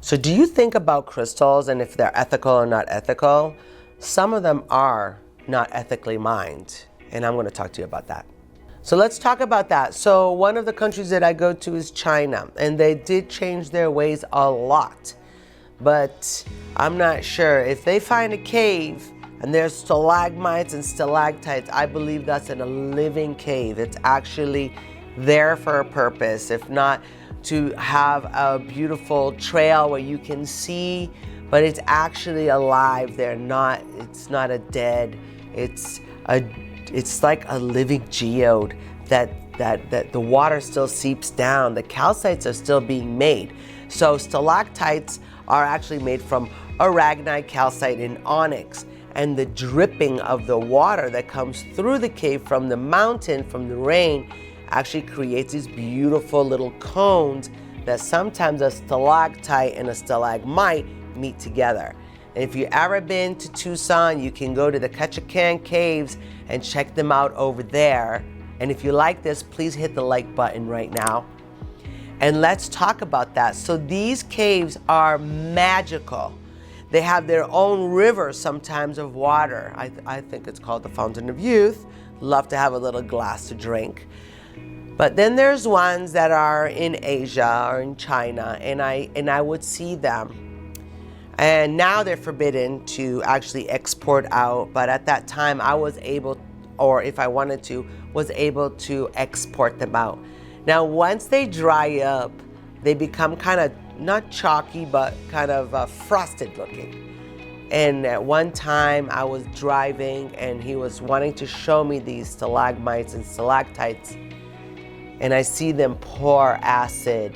So do you think about crystals and if they're ethical or not ethical? Some of them are not ethically mined, and I'm going to talk to you about that. So let's talk about that. So one of the countries that I go to is China, and they did change their ways a lot. But I'm not sure. If they find a cave and there's stalagmites and stalactites, I believe that's in a living cave. It's actually there for a purpose, if not to have a beautiful trail where you can see, but it's actually alive. It's not a dead, it's like a living geode that the water still seeps down. The calcites are still being made. So stalactites are actually made from aragonite, calcite, and onyx. And the dripping of the water that comes through the cave from the mountain, from the rain, actually creates these beautiful little cones that sometimes a stalactite and a stalagmite meet together. And if you've ever been to Tucson, you can go to the Ketchikan Caves and check them out over there. And if you like this, please hit the like button right now. And let's talk about that. So these caves are magical. They have their own river sometimes of water. I think it's called the Fountain of Youth. Love to have a little glass to drink. But then there's ones that are in Asia or in China, and I would see them. And now they're forbidden to actually export out, but at that time I was able, or if I wanted to, was able to export them out. Now once they dry up, they become kind of, not chalky, but kind of frosted looking. And at one time I was driving and he was wanting to show me these stalagmites and stalactites, and I see them pour acid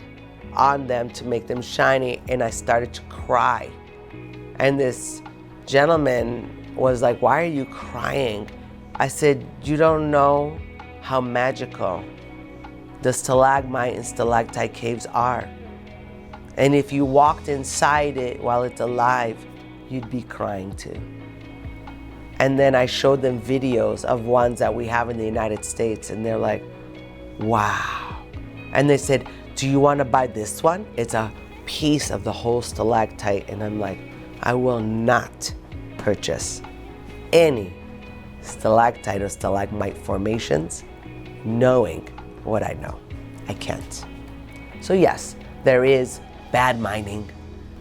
on them to make them shiny, and I started to cry. And this gentleman was like, "Why are you crying?" I said, "You don't know how magical the stalagmite and stalactite caves are. And if you walked inside it while it's alive, you'd be crying too." And then I showed them videos of ones that we have in the United States, and they're like, "Wow." And they said, "Do you want to buy this one? It's a piece of the whole stalactite." And I'm like, I will not purchase any stalactite or stalagmite formations knowing what I know. I can't. So yes, there is bad mining.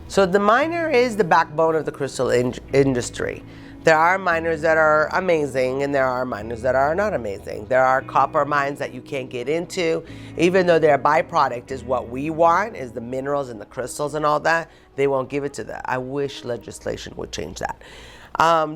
So the miner is the backbone of the crystal industry. There are miners that are amazing and there are miners that are not amazing. There are copper mines that you can't get into, even though their byproduct is what we want, is the minerals and the crystals and all that. They won't give it to that. I wish legislation would change that.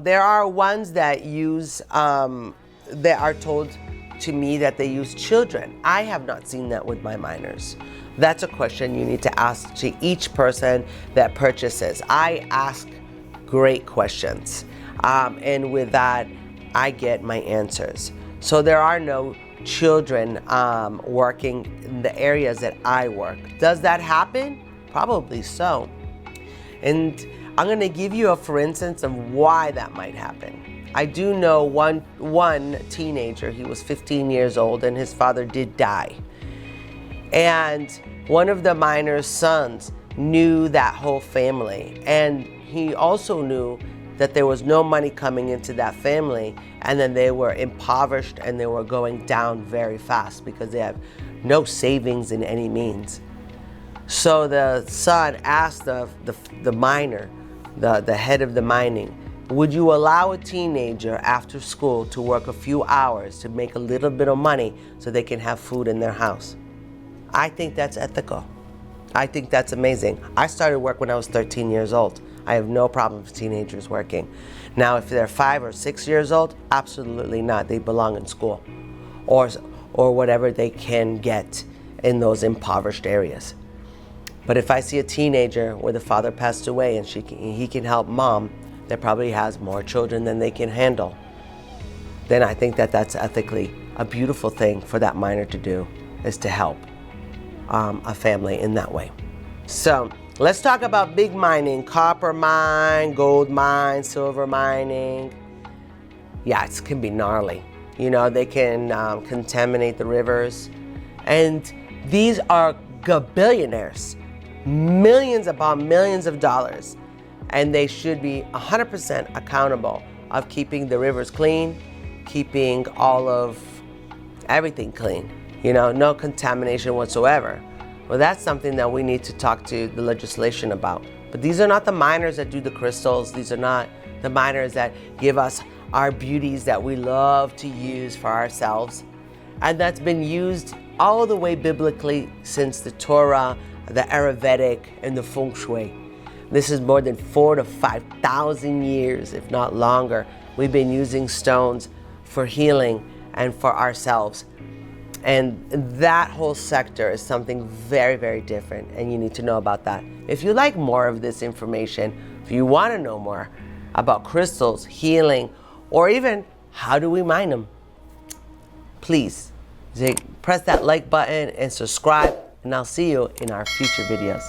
There are ones that use, that are told to me that they use children. I have not seen that with my miners. That's a question you need to ask to each person that purchases. I ask great questions. And with that, I get my answers. So there are no children working in the areas that I work. Does that happen? Probably so. And I'm gonna give you a for instance of why that might happen. I do know one teenager, he was 15 years old and his father did die. And one of the miner's sons knew that whole family. And he also knew that there was no money coming into that family, and then they were impoverished and they were going down very fast because they have no savings in any means. So the son asked the miner, the head of the mining, would you allow a teenager after school to work a few hours to make a little bit of money so they can have food in their house? I think that's ethical. I think that's amazing. I started work when I was 13 years old. I have no problem with teenagers working. Now, if they're 5 or 6 years old, absolutely not. They belong in school or whatever they can get in those impoverished areas. But if I see a teenager where the father passed away and he can help mom that probably has more children than they can handle, then I think that that's ethically a beautiful thing for that miner to do, is to help a family in that way. So let's talk about big mining, copper mine, gold mine, silver mining. Yeah, it can be gnarly. You know, they can contaminate the rivers. And these are billionaires millions upon millions of dollars, and they should be 100% accountable of keeping the rivers clean, keeping all of everything clean, no contamination whatsoever. Well, that's something that we need to talk to the legislation about. But these are not the miners that do the crystals. These are not the miners that give us our beauties that we love to use for ourselves. And that's been used all the way biblically since the Torah, the Ayurvedic, and the Feng Shui. This is more than 4,000 to 5,000 years, if not longer. We've been using stones for healing and for ourselves. And that whole sector is something very, very different, and you need to know about that. If you like more of this information, if you want to know more about crystals, healing, or even how do we mine them, please press that like button and subscribe, and I'll see you in our future videos.